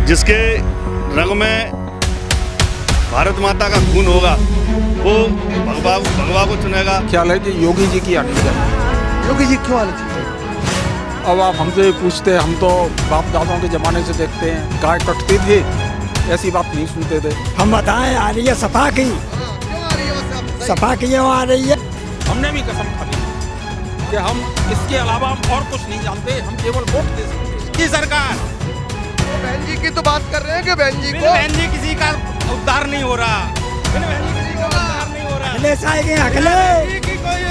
जिसके रंग में भारत माता का खून होगा वो भगवा को चुनेगा। ख्याल है कि योगी जी की आनी चाहिए। योगी जी क्यों आनी चाहिए? अब आप हमसे पूछते, हम तो बाप दादाओं के ज़माने से देखते हैं, गाय कटती थी, ऐसी बात नहीं सुनते थे। हम बताएं, आ रही है सपा की, सपा की आ रही है। हमने भी कसम खा ली कि हम इसके अलावा हम और कुछ नहीं जानते, हम केवल वोट दे सकते। सरकार बहन जी की तो बात कर रहे हैं कि बहन जी को, बहन जी किसी का उद्धार नहीं हो रहा, बहन जी किसी का उद्धार नहीं हो रहा। अखिलेश आएंगे, अखिलेश की कोई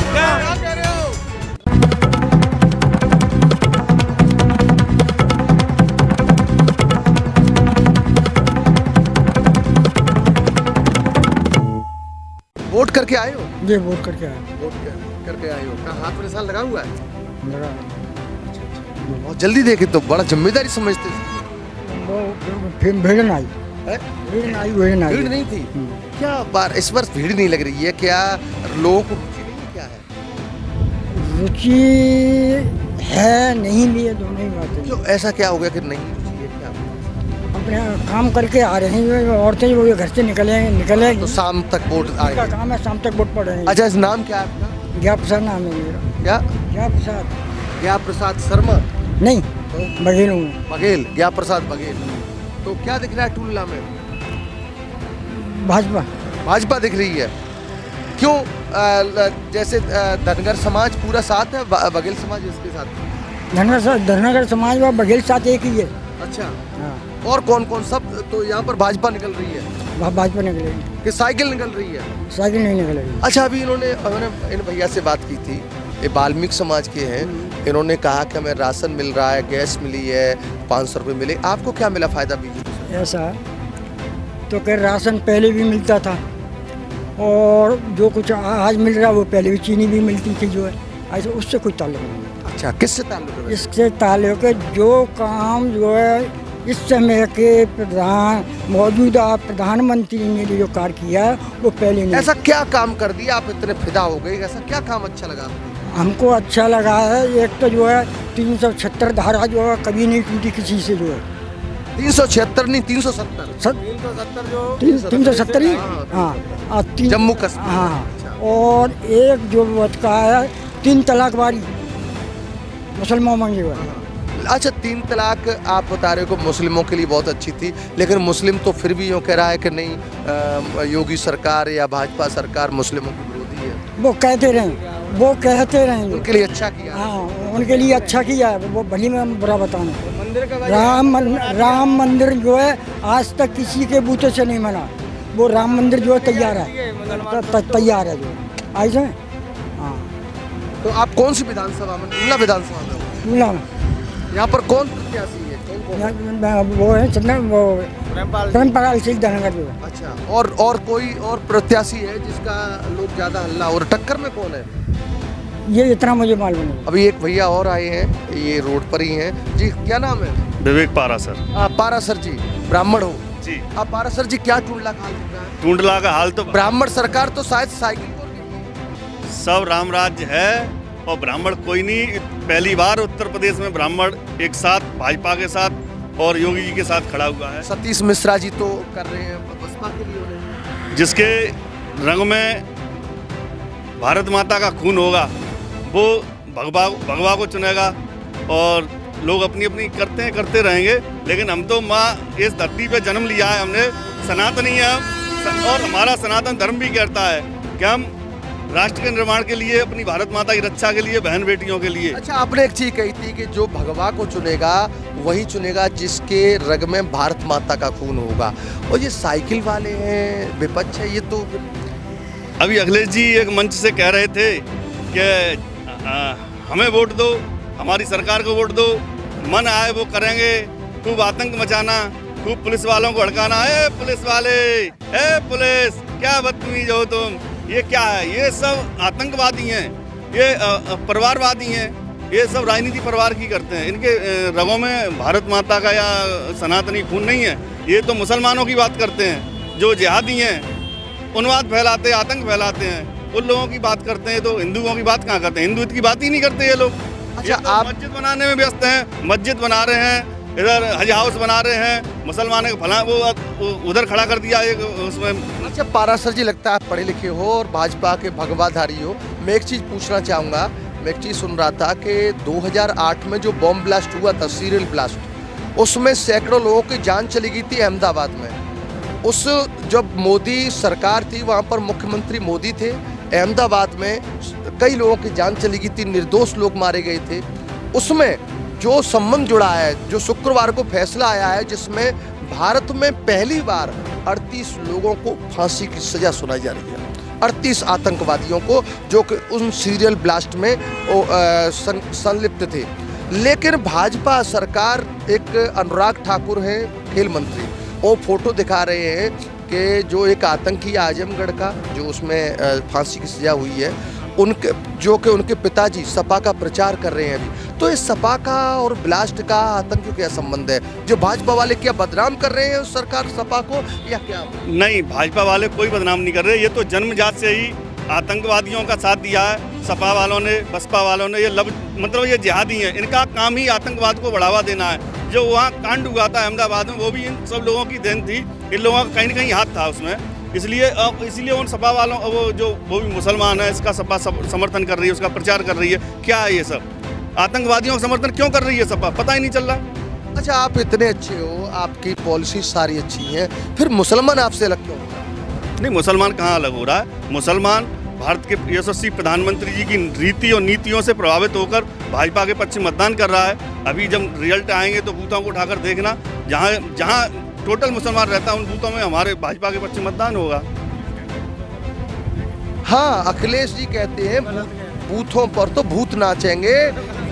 क्या कह रहे हो? वोट करके आए हो? ये वोट करके आए। वोट करके आए हो? कहाँ हाथ में निशान लगा हुआ है? मेरा बहुत जल्दी देखे तो बड़ा जिम्मेदारी समझते वो फिर भीड़ नहीं आई, हैं? भीड़ नहीं भीड़ नहीं थी क्या? बार इस बार भीड़ नहीं लग रही है क्या? लोगों को रुचि नहीं है, क्या है? रुचि है नहीं भी है, दोनों ही बातें। क्यों ऐसा क्या हो गया कि नहीं रुचि है क्या? अपने काम करके आ रहे हैं, औरतें वो घर से निकले तो शाम तक वोट उनका आएंगे। काम है, शाम तक वोट पड़ रहे हैं। अच्छा, इस नाम क्या है आपका? ज्ञा प्रसाद नाम है मेरा। क्या? ज्ञा प्रसाद ज्ञा प्रसाद शर्मा? नहीं, बघेल हूँ। बघेल, ज्ञा प्रसाद बघेल। तो क्या दिख रहा है टूलना में? भाजपा। भाजपा दिख रही है। क्यों? जैसे धनगर समाज पूरा साथ है, बघेल समाज इसके साथ? धनगर समाज व बघेल साथ एक ही है। अच्छा, हाँ, और कौन कौन? सब तो यहाँ पर भाजपा निकल रही है भाजपा निकलेगी, कि साइकिल निकल रही है? साइकिल नहीं निकलेगी। अच्छा, अभी इन्होंने इन भैया से बात की थी, ये वाल्मीकि समाज के हैं। इन्होंने कहा कि हमें राशन मिल रहा है, गैस मिली है, 500 रुपये मिले। आपको क्या मिला फायदा बीजेपी से? ऐसा तो कि राशन पहले भी मिलता था और जो कुछ आज मिल रहा है वो पहले भी चीनी भी मिलती थी, जो है ऐसे उससे कोई ताल्लुक नहीं। अच्छा, किससे ताल्लुक है? इससे ताल्लुक है जो काम जो है इस समय के मौजूदा प्रधानमंत्री ने जो कार्य किया है वो पहले नहीं। ऐसा क्या काम कर दिया आप इतने फिदा हो गए? ऐसा क्या काम अच्छा लगा आपको? हमको अच्छा लगा है, एक तो जो है 376 धारा जो है कभी नहीं टूटी किसी से, जो है 376 नहीं, 370 जो 370 ही। हाँ, जम्मू कश्मीर। हाँ, और एक जो का है 3 तलाक वाली मुसलमानों की है। अच्छा, 3 तलाक आप बता रहे हो कि मुस्लिमों के लिए बहुत अच्छी थी, लेकिन मुस्लिम तो फिर भी यूँ कह रहा है कि नहीं, योगी सरकार या भाजपा सरकार मुस्लिमों की विरोधी है। वो कहते रहे उनके लिए अच्छा किया। हाँ, उनके लिए अच्छा किया है, वो भली में बुरा बताना। राम मंदिर जो है आज तक किसी के बूते से नहीं बना, वो राम मंदिर जो है तैयार है, तैयार है जो ऐसे। हाँ, तो आप कौन सी विधानसभा में? टूला विधानसभा में हो? टूला में यहाँ पर कौन प्रत्याशी है? कौन? वो है प्रेमपाल सिंह धनगर जो है। अच्छा, और कोई और प्रत्याशी है जिसका लोग ज्यादा हल्ला, और टक्कर में कौन है? ये इतना मुझे मालूम नहीं। अभी एक भैया और आए हैं, ये रोड पर ही हैं जी। क्या नाम है? विवेक पारा सर। आप पारा सर जी ब्राह्मण हो जी। आप पारा सर जी, क्या टूंडला का हाल दिख रहा है? टूंडला का हाल तो ब्राह्मण सरकार तो शायद साइकिल को सब राम राज्य है और ब्राह्मण कोई नहीं। पहली बार उत्तर प्रदेश में ब्राह्मण एक साथ भाजपा के साथ और योगी जी के साथ खड़ा हुआ है। सतीश मिश्रा जी तो कर रहे हैं बसपा के लिए उन्हें। जिसके रंग में भारत माता का खून होगा वो भगवा को चुनेगा। और लोग अपनी अपनी करते रहेंगे, लेकिन हम तो माँ इस धरती पे जन्म लिया है, हमने सनातनी है हम, और हमारा सनातन धर्म भी कहता है कि हम राष्ट्र के निर्माण के लिए, अपनी भारत माता की रक्षा के लिए, बहन बेटियों के लिए। अच्छा, आपने एक चीज कही थी कि जो भगवा को चुनेगा वही चुनेगा जिसके रग में भारत माता का खून होगा, और ये साइकिल वाले हैं, विपक्ष है ये तो। अभी अखिलेश जी एक मंच से कह रहे थे कि हमें वोट दो, हमारी सरकार को वोट दो, मन आए वो करेंगे, खूब आतंक मचाना, खूब पुलिस वालों को हड़काना। ए पुलिस वाले, ए पुलिस, क्या बदतमीज हो तुम, ये क्या है? ये सब आतंकवादी हैं, ये परिवारवादी हैं, ये सब राजनीति परिवार की करते हैं। इनके रगों में भारत माता का या सनातनी खून नहीं है। ये तो मुसलमानों की बात करते हैं, जो जिहादी हैं, उन्माद फैलाते हैं, आतंक फैलाते हैं, उन लोगों की बात करते हैं। तो हिंदुओं की बात कहाँ करते हैं? हिंदुत्व की बात ही नहीं करते ये लोग। अच्छा, आप मस्जिद बनाने में व्यस्त हैं, मस्जिद बना रहे हैं, इधर हज हाउस बना रहे हैं, मुसलमानों को फला वो उधर खड़ा कर दिया एक उसमें। अच्छा पारासर जी, लगता है आप पढ़े लिखे हो और भाजपा के भगवाधारी हो। मैं एक चीज़ पूछना चाहूँगा, मैं एक चीज़ सुन रहा था कि 2008 में जो बॉम्ब ब्लास्ट हुआ था, सीरियल ब्लास्ट, उसमें सैकड़ों लोगों की जान चली गई थी अहमदाबाद में। उस जब मोदी सरकार थी, वहाँ पर मुख्यमंत्री मोदी थे, अहमदाबाद में कई लोगों की जान चली गई थी, निर्दोष लोग मारे गए थे। उसमें जो संबंध जुड़ा है, जो शुक्रवार को फैसला आया है, जिसमें भारत में पहली बार 38 लोगों को फांसी की सजा सुनाई जा रही है, 38 आतंकवादियों को जो कि उन सीरियल ब्लास्ट में संलिप्त थे। लेकिन भाजपा सरकार, एक अनुराग ठाकुर हैं खेल मंत्री, वो फोटो दिखा रहे हैं कि जो एक आतंकी आजमगढ़ का जो उसमें फांसी की सजा हुई है, उनके जो कि उनके पिताजी सपा का प्रचार कर रहे हैं अभी। तो इस सपा का और ब्लास्ट का आतंक का क्या संबंध है? जो भाजपा वाले क्या बदनाम कर रहे हैं उस सरकार सपा को या क्या? नहीं, भाजपा वाले कोई बदनाम नहीं कर रहे। ये तो जन्मजात से ही आतंकवादियों का साथ दिया है सपा वालों ने, बसपा वालों ने। ये मतलब ये जिहादी हैं, इनका काम ही आतंकवाद को बढ़ावा देना है। जो वहाँ कांड हुआ था अहमदाबाद में, वो भी इन सब लोगों की देन थी, इन लोगों का कहीं न कहीं हाथ था उसमें। इसलिए उन सपा वालों वो भी मुसलमान है, इसका सपा समर्थन कर रही है, उसका प्रचार कर रही है। क्या है ये सब? आतंकवादियों का समर्थन क्यों कर रही है सपा? पता ही नहीं चल रहा। अच्छा, आप इतने अच्छे हो, आपकी पॉलिसी सारी अच्छी हैं, फिर मुसलमान आपसे अलग क्यों? नहीं, मुसलमान कहाँ अलग हो रहा है? मुसलमान भारत के यशस्वी प्रधानमंत्री जी की रीति और नीतियों से प्रभावित होकर भाजपा के पक्ष मतदान कर रहा है। अभी जब रिजल्ट आएंगे तो बूथों को उठाकर देखना, जहाँ टोटल मुसलमान रहता है उन बूथों में हमारे भाजपा के पक्ष मतदान होगा। हाँ, अखिलेश जी कहते हैं बूथों पर तो भूत नाचेंगे,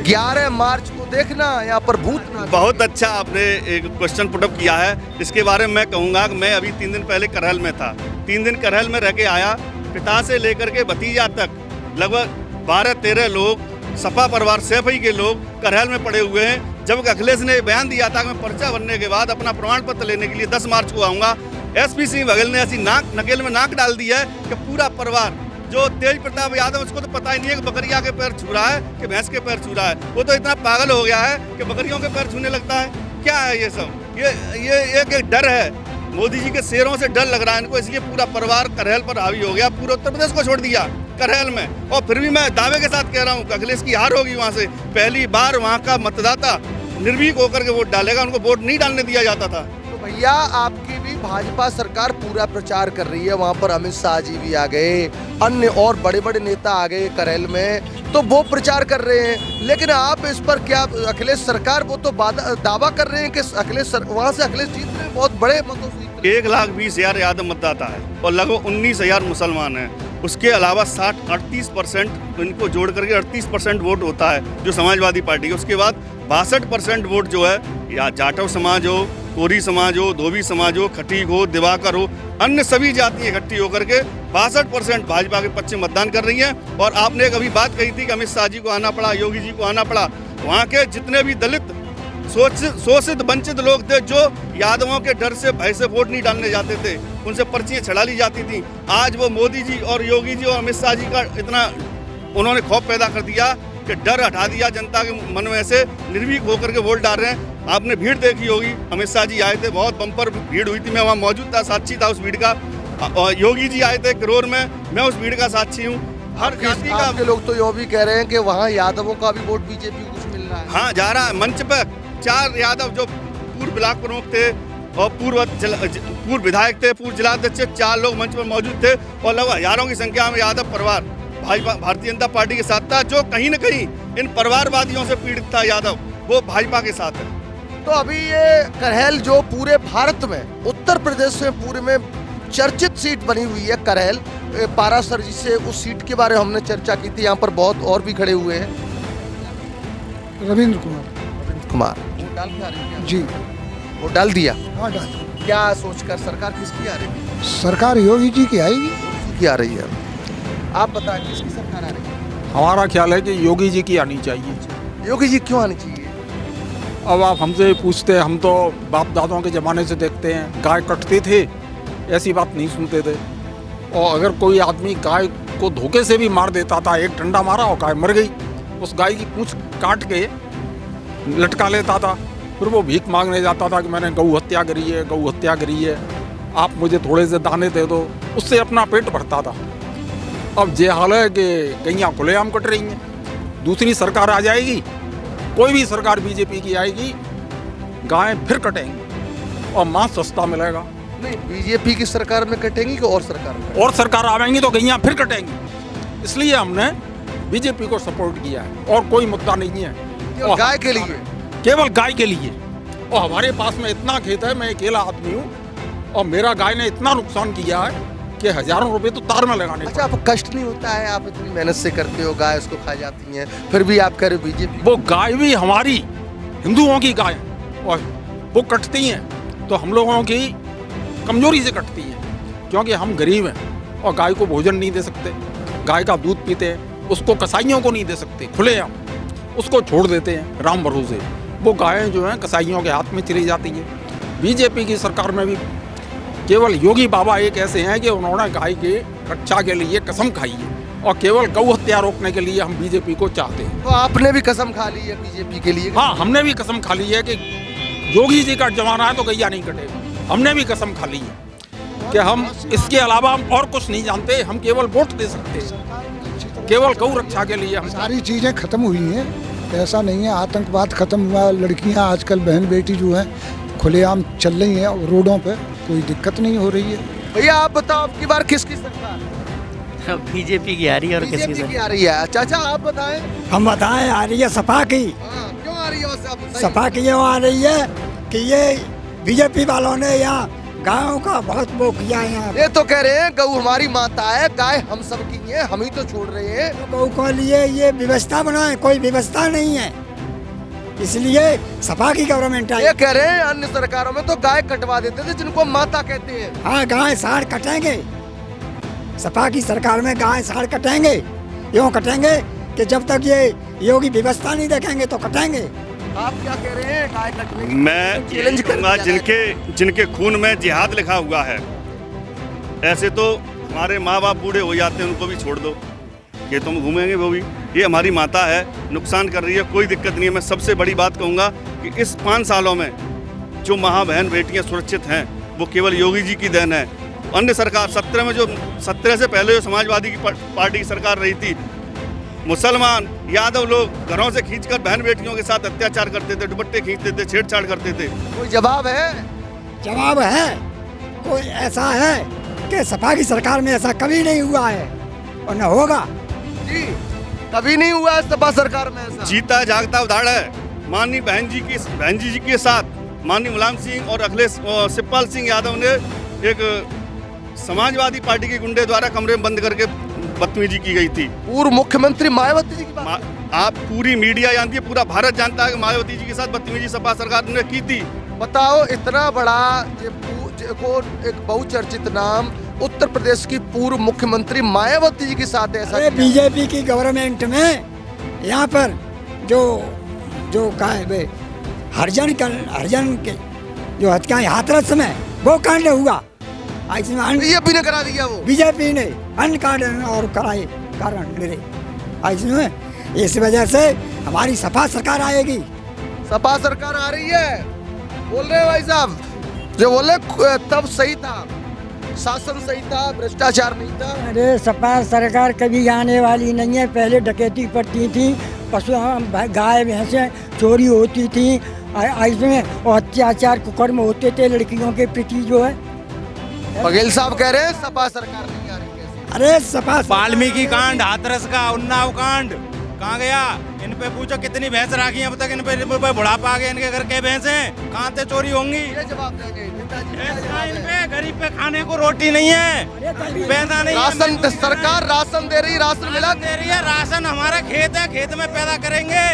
11 मार्च को देखना यहाँ पर भूत नाचेंगे। बहुत अच्छा आपने एक क्वेश्चन पुटअप किया है। इसके बारे में मैं कहूँगा कि मैं अभी 3 दिन पहले करहल में था। 3 दिन करहल में रह के आया। पिता से लेकर के भतीजा तक लगभग 12-13 लोग सपा परिवार सैफई के लोग करहल में पड़े हुए हैं। जब अखिलेश ने बयान दिया था कि मैं पर्चा बनने के बाद अपना प्रमाण पत्र लेने के लिए 10 मार्च को आऊँगा, एसपी सिंह बघेल ने ऐसी नकेल में नाक डाल दी है कि पूरा परिवार, जो तेज प्रताप यादव, उसको तो पता ही नहीं है कि बकरिया के पैर छू रहा है कि भैंस के पैर छू रहा है। वो तो इतना पागल हो गया है कि बकरियों के पैर छूने लगता है। क्या है ये सब? ये एक डर है, मोदी जी के शेरों से डर लग रहा है इनको, इसलिए पूरा परिवार करहल पर हावी हो गया। पूरे उत्तर प्रदेश को छोड़ दिया करहल में। और फिर भी मैं दावे के साथ कह रहा हूँ कि अखिलेश की हार होगी। वहाँ से पहली बार वहाँ का मतदाता निर्भीक होकर के वोट डालेगा, उनको वोट नहीं डालने दिया जाता था। तो भैया, आपकी भी भाजपा सरकार पूरा प्रचार कर रही है, वहाँ पर अमित शाह जी भी आ गए, अन्य और बड़े बड़े नेता आ गए करहल में, तो वो प्रचार कर रहे हैं। लेकिन आप इस पर क्या, अखिलेश सरकार वो तो दावा कर रहे हैं कि वहाँ से अखिलेश जीत रहे हैं, बहुत बड़े मतों से। 1,20,000 यादव मतदाता है और लगभग 19,000 मुसलमान हैं। उसके अलावा 38% इनको जोड़ करके 38% वोट होता है जो समाजवादी पार्टी है। उसके बाद 62% वोट जो है या जाटव समाज हो, कोरी समाज हो, धोबी समाज हो, खटीक हो, दिवाकर हो, अन्य सभी जातियाँ इकट्ठी होकर के 62% भाजपा के पक्ष में मतदान कर रही हैं। और आपने एक अभी बात कही थी कि अमित शाह जी को आना पड़ा, योगी जी को आना पड़ा। वहाँ के जितने भी दलित, शोषित वंचित लोग थे, जो यादवों के डर से, भय से वोट नहीं डालने जाते थे, उनसे पर्चियाँ छड़ा ली जाती थी। आज वो मोदी जी और योगी जी और अमित शाह जी का इतना उन्होंने खौफ पैदा कर दिया कि डर हटा दिया जनता के मन में से, निर्भीक होकर के वोट डाल रहे हैं। आपने भीड़ देखी होगी, अमित शाह जी आए थे, बहुत बम्पर भीड़ हुई थी, मैं वहाँ मौजूद था, साक्षी था उस भीड़ का। और योगी जी आए थे किरोर में, मैं उस भीड़ का साक्षी हूँ। हर जाति का। आपके लोग तो ये भी कह रहे हैं कि वहाँ यादवों का भी वोट बीजेपी को कुछ मिल रहा है। हाँ, जा रहा है। मंच पर 4 यादव जो पूर्व ब्लॉक प्रमुख थे और पूर्व विधायक थे, पूर्व जिलाध्यक्ष, 4 लोग मंच पर मौजूद थे। और लगभग हजारों की संख्या में यादव परिवार भाजपा, भारतीय जनता पार्टी के साथ था। जो कहीं न कहीं इन परिवारवादियों से पीड़ित था यादव, वो भाजपा के साथ है। तो अभी ये करहल जो पूरे भारत में, उत्तर प्रदेश में पूरे में चर्चित सीट बनी हुई है करहल, पारासर जी से उस सीट के बारे में हमने चर्चा की थी। यहाँ पर बहुत और भी खड़े हुए हैं। रविंद्र कुमार वोट डाल के आ रही है? जी, वोट डाल दिया। हाँ डाल। क्या सोचकर सरकार किसकी आ रही है? सरकार योगी जी की आएगी। की आ रही है। आप बताएं किसकी सरकार आ रही है? हमारा ख्याल है कि योगी जी की आनी चाहिए। योगी जी क्यों आनी चाहिए? अब आप हमसे पूछते, हम तो बाप दादाओं के ज़माने से देखते हैं, गाय कटते थे, ऐसी बात नहीं सुनते थे। और अगर कोई आदमी गाय को धोखे से भी मार देता था, एक डंडा मारा और गाय मर गई, उस गाय की पूंछ काट के लटका लेता था, फिर वो भीख मांगने जाता था कि मैंने गौ हत्या करी है, गौ हत्या करी है, आप मुझे थोड़े से दाने दे दो, उससे अपना पेट भरता था। अब ये हाल है कि गैयाँ खुलेआम कट रही हैं। दूसरी सरकार आ जाएगी, कोई भी सरकार बीजेपी की आएगी, गायें फिर कटेंगी और मांस सस्ता मिलेगा। नहीं, बीजेपी की सरकार में कटेंगी कि और सरकार में? और सरकार आएंगी तो गैयाँ फिर कटेंगी। इसलिए हमने बीजेपी को सपोर्ट किया है और कोई मुद्दा नहीं है। केवल गाय के लिए? केवल गाय के लिए। और हमारे पास में इतना खेत है, मैं अकेला आदमी हूँ और मेरा गाय ने इतना नुकसान किया है कि हजारों रुपए तो तार में लगाने। अच्छा, आपको कष्ट नहीं होता है? आप इतनी मेहनत से करते हो, गाय उसको खा जाती हैं, फिर भी आप कह रहे हो बीजेपी? वो गाय भी हमारी हिंदुओं की गाय है और वो कटती हैं तो हम लोगों की कमजोरी से कटती हैं, क्योंकि हम गरीब हैं और गाय को भोजन नहीं दे सकते। गाय का दूध पीते हैं, उसको कसाईयों को नहीं दे सकते, खुलेआम उसको छोड़ देते हैं राम भरोसे। वो गायें जो हैं कसाईयों के हाथ में चली जाती हैं। बीजेपी की सरकार में भी केवल योगी बाबा एक ऐसे हैं कि उन्होंने गाय की रक्षा के लिए कसम खाई है और केवल गौ हत्या रोकने के लिए हम बीजेपी को चाहते हैं। तो आपने भी कसम खा ली है बीजेपी के लिए? हाँ, हमने भी कसम खा ली है कि योगी जी का जमाना है तो गैया नहीं कटेगी। हमने भी कसम खा ली है कि हम इसके अलावा हम और कुछ नहीं जानते, हम केवल वोट दे सकते हैं, केवल गौ रक्षा के लिए हम। सारी चीज़ें खत्म हुई हैं, ऐसा नहीं है। आतंकवाद खत्म हुआ, लड़कियां आजकल बहन बेटी जो हैं खुलेआम चल रही हैं रोडों पे, कोई दिक्कत नहीं हो रही है। भैया आप बताओ, आपकी बार किसकी सरकार? बीजेपी की आ रही है और किसकी बीजेपी की आ रही है। चाचा आप बताएं। हम बताएं, आ रही है सपा की। हाँ, क्यों आ रही है वैसे आप बताइए। सपा की ये आ रही है कि ये बीजेपी वालों ने यहाँ गायों का बहुत वो किया है। यहाँ ये तो कह रहे हैं गौ हमारी माता है, गाय हम सब की है, हम ही तो छोड़ रहे हैं। गौ के लिए ये व्यवस्था बनाए, कोई व्यवस्था नहीं है, इसलिए सपा की गवर्नमेंट आई। ये कह रहे हैं अन्य सरकारों में तो गाय कटवा देते थे जिनको माता कहते हैं। हाँ, गाय साढ़ कटेंगे, सपा की सरकार में गाय साढ़ कटेंगे। यूँ कटेंगे कि जब तक ये योगी व्यवस्था नहीं देखेंगे तो कटेंगे। आप क्या कह रहे हैं गाय कटने की? मैं चैलेंज कहूँगा जिनके खून में जिहाद लिखा हुआ है, ऐसे तो हमारे माँ बाप बूढ़े हो जाते हैं, उनको भी छोड़ दो, खेतों में घूमेंगे वो भी। ये हमारी माता है, नुकसान कर रही है, कोई दिक्कत नहीं है। मैं सबसे बड़ी बात कहूँगा कि इस 5 सालों में जो माँ बहन बेटियाँ सुरक्षित हैं वो केवल योगी जी की देन है। अन्य सरकार 17 में जो 17 से पहले जो समाजवादी की पार्टी की सरकार रही थी, मुसलमान यादव लोग घरों से खींचकर बहन बेटियों के साथ अत्याचार करते थे, दुपट्टे खींचते थे, छेड़छाड़ करते थे। कोई जवाब है? जवाब है, कोई ऐसा है कि सपा की सरकार में ऐसा कभी नहीं हुआ है और न होगा जी। कभी नहीं हुआ है सपा सरकार में ऐसा। जीता जागता उदाहरण है माननीय बहन जी के साथ माननीय मुलायम सिंह और अखिलेश शिवपाल सिंह यादव ने एक समाजवादी पार्टी के गुंडे द्वारा कमरे में बंद करके बदतमीजी की गई थी। पूर्व मुख्यमंत्री मायावती जी की बात। आप पूरी मीडिया जानती है, पूरा भारत जानता है कि मायावती जी के साथ बदतमीजी सपा सरकार ने की थी। बताओ, इतना बड़ा एक बहुचर्चित नाम उत्तर प्रदेश की पूर्व मुख्यमंत्री मायावती जी के साथ ऐसा किया। बीजेपी की गवर्नमेंट में यहाँ पर जो हरिजन के जो हत्याएं हाथरस में वो कांड हुआ, बीजेपी ने करा दिया। वो बीजेपी ने अन्य कांड और कराए कारण मेरे इसमें, इस वजह से हमारी सपा सरकार आएगी। सपा सरकार आ रही है बोल रहे हैं भाई साहब, जो बोले तब सही था, शासन सही था, भ्रष्टाचार नहीं था। अरे सपा सरकार कभी आने वाली नहीं है। पहले डकैती पड़ती थी, पशु गाय भैंसें चोरी होती थी, इसमें और अत्याचार कुकर्म होते थे लड़कियों के प्रति जो है। बघेल साहब कह रहे हैं सपा सरकार नहीं आ रही कैसे? अरे सपा वाल्मीकि कांड, हाथरस का, उन्नाव कांड कहाँ गया? इन पे पूछो कितनी भैंस राखी है अब तक, इन पे बुढ़ापा आ गया, इनके घर के भैंस हैं, कहाँ से चोरी होंगी? ये जवाब देंगे इन पे गरीब पे खाने को रोटी नहीं है, पैदा नहीं है। राशन सरकार राशन दे रही, राशन मिला दे रही है, राशन हमारा खेत है, खेत में पैदा करेंगे।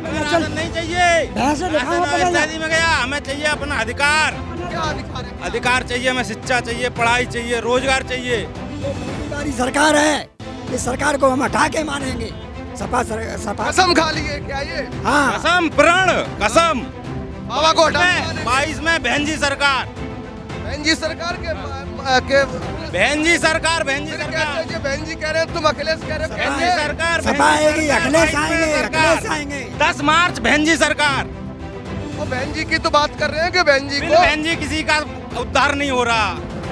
राशन नहीं चाहिए, राशन में गया, हमें चाहिए अपना अधिकार। क्या अधिकार है? अधिकार चाहिए, हमें शिक्षा चाहिए, पढ़ाई चाहिए, रोजगार चाहिए। हमारी सरकार है, इस सरकार को हम हटा के मानेंगे। सपा कसम खा लिए क्या ये? हाँ, कसम, प्रण कसम। बाबा को हटा 22 में बहन जी सरकार, बहन जी सरकार के बहन जी सरकार, बहन जी कहते सरकार, हैं, बहन जी कह रहे हैं, तुम अखिलेश कह रहे हो। बहन जी सरकार, सपा आएगी, अखिलेश आएंगे, अखिलेश आएंगे। 10 मार्च बहन जी सरकार, तो बहन जी की तो बात कर रहे हैं कि बहन जी बिन को बहन जी किसी का उद्धार नहीं हो रहा,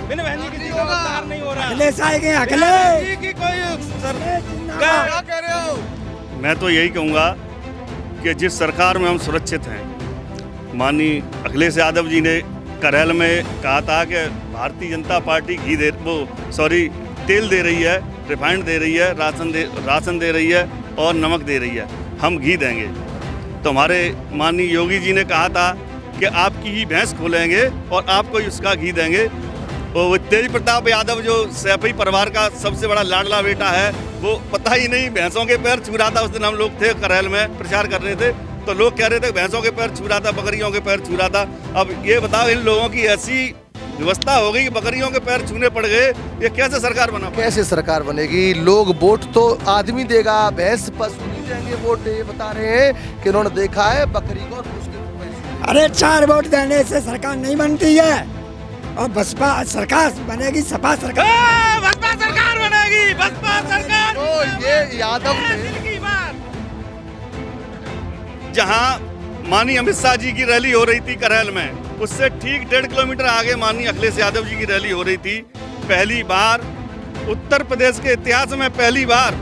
बिन बहन जी किसी का उद्धार नहीं हो रहा। अखिलेश आएंगे, बिन अखिलेश बहन जी की कोई क्या कह रहे हो? मैं तो यही कहूँगा कि जिस सरकार में हम सुरक्षित हैं, माननीय अखिलेश यादव जी ने करेल में कहा था कि भारतीय जनता पार्टी तेल दे रही है, रिफाइंड दे रही है, राशन दे रही है और नमक दे रही है, हम घी देंगे। तो हमारे माननीय योगी जी ने कहा था कि आपकी ही भैंस खोलेंगे और आपको ही उसका घी देंगे। और वो तेज प्रताप यादव जो सैफई परिवार का सबसे बड़ा लाडला बेटा है, वो पता ही नहीं भैंसों के पैर छू रहा था। उस दिन हम लोग थे करेल में, प्रचार कर रहे थे, तो लोग कह रहे थे भैंसों के पैर छू रहा था, बकरियों के पैर छू रहा था। अब ये बताओ, इन लोगों की ऐसी व्यवस्था हो गई कि बकरियों के पैर छूने पड़ गए, ये कैसे सरकार बना पाए? कैसे सरकार बनेगी? लोग वोट तो आदमी देगा, भैंस पशु नहीं देंगे वोट। ये बता रहे हैं कि उन्होंने देखा है बकरी को और उसके अरे 4 वोट देने से सरकार नहीं बनती है, और बसपा सरकार बनेगी, सपा सरकार। बसपा सरकार बनेगी, बसपा सरकार। तो ये यादव थे। जहां माननीय अमित शाह जी की रैली हो रही थी करेल में, उससे ठीक 1.5 किलोमीटर आगे माननीय अखिलेश यादव जी की रैली हो रही थी। पहली बार उत्तर प्रदेश के इतिहास में पहली बार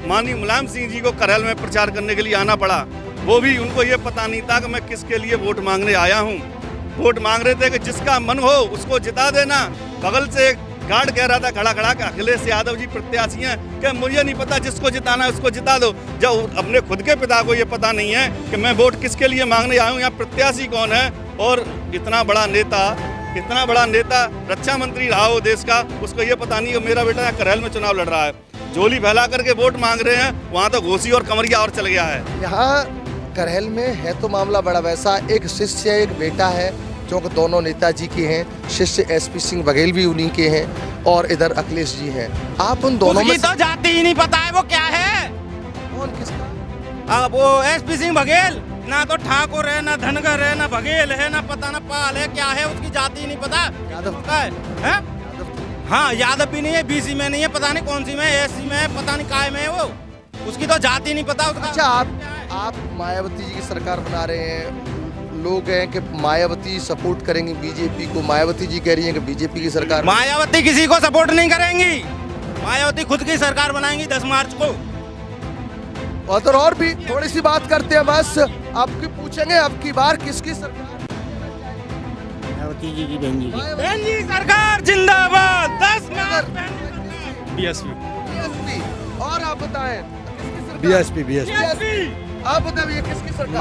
माननीय मुलायम सिंह जी को करेल में प्रचार करने के लिए आना पड़ा। वो भी उनको ये पता नहीं था कि मैं किसके लिए वोट मांगने आया हूँ। वोट मांग रहे थे कि जिसका मन हो उसको जिता देना। बगल से एक गार्ड कह रहा था खड़ा खड़ा कि अखिलेश यादव जी प्रत्याशी हैं, कि मुझे नहीं पता, जिसको जिताना है उसको जिता दो। जब अपने खुद के पिता को ये पता नहीं है कि मैं वोट किसके लिए मांगने आया हूँ, यहाँ प्रत्याशी कौन है। और इतना बड़ा नेता रक्षा मंत्री रहा हो देश का, उसको ये पता नहीं कि मेरा बेटा यहाँ करेल में चुनाव लड़ रहा है। झोली फैला करके वोट मांग रहे हैं, वहाँ तो घोसी और कमरिया और चल गया है। यहाँ करेल में है तो मामला बड़ा वैसा, एक शिष्य एक बेटा है, जो कि दोनों नेताजी के हैं। शिष्य एसपी सिंह बघेल भी उन्हीं के हैं और इधर अखिलेश जी हैं। आप उन दोनों में तो जाति ही नहीं पता है वो क्या है। कौन किसका? अब वो एसपी सिंह बघेल ना तो ठाकुर है, ना धनगर है, ना बघेल है, ना पता ना पाल है, क्या है उसकी जाति नहीं पता। यादव का है? हाँ, यादव भी नहीं है, बीसी में नहीं है, पता नहीं कौन सी में, एससी में है, पता नहीं काय में है वो, उसकी तो जाति नहीं पता उसका। अच्छा, आप मायावती जी की सरकार बना रहे हैं। लोग हैं कि मायावती सपोर्ट करेंगी बीजेपी को, मायावती जी कह रही हैं कि बीजेपी की सरकार। मायावती किसी को सपोर्ट नहीं करेंगी, मायावती खुद की सरकार बनाएंगी 10 मार्च को। और भी थोड़ी सी बात करते हैं, बस आपकी पूछेंगे अब की बार किसकी सरकार? मायावती जी की बहन जी की। बहन जी सरकार जिंदाबाद, 10 मार्च बीएसपी। और आप बताएं बीएसपी आप बताइए किसकी सरकार?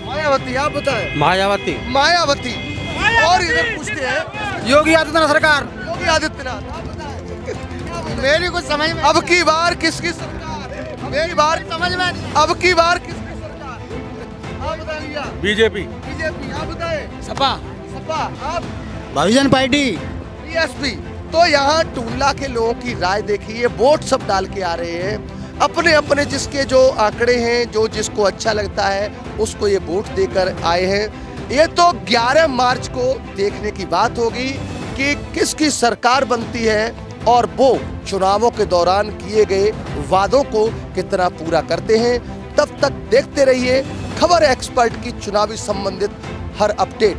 मायावती। आप बताएं। मायावती। और इधर पूछते हैं योगी आदित्यनाथ सरकार। योगी आदित्यनाथ। आप बताएं। मेरी कुछ समझ में अब की बार किसकी सरकार? मेरी बार समझ में नहीं। अब की बार किसकी सरकार? आप बताइए। बीजेपी। आप बताएं। सपा। आप? बहुजन पार्टी। बीएसपी। तो यहाँ टूला के लोगों की राय देखिए, वोट सब डाल के आ रहे हैं अपने अपने, जिसके जो आंकड़े हैं, जो जिसको अच्छा लगता है उसको ये वोट देकर आए हैं। ये तो 11 मार्च को देखने की बात होगी कि किसकी सरकार बनती है और वो चुनावों के दौरान किए गए वादों को कितना पूरा करते हैं। तब तक देखते रहिए खबर एक्सपर्ट की चुनावी संबंधित हर अपडेट।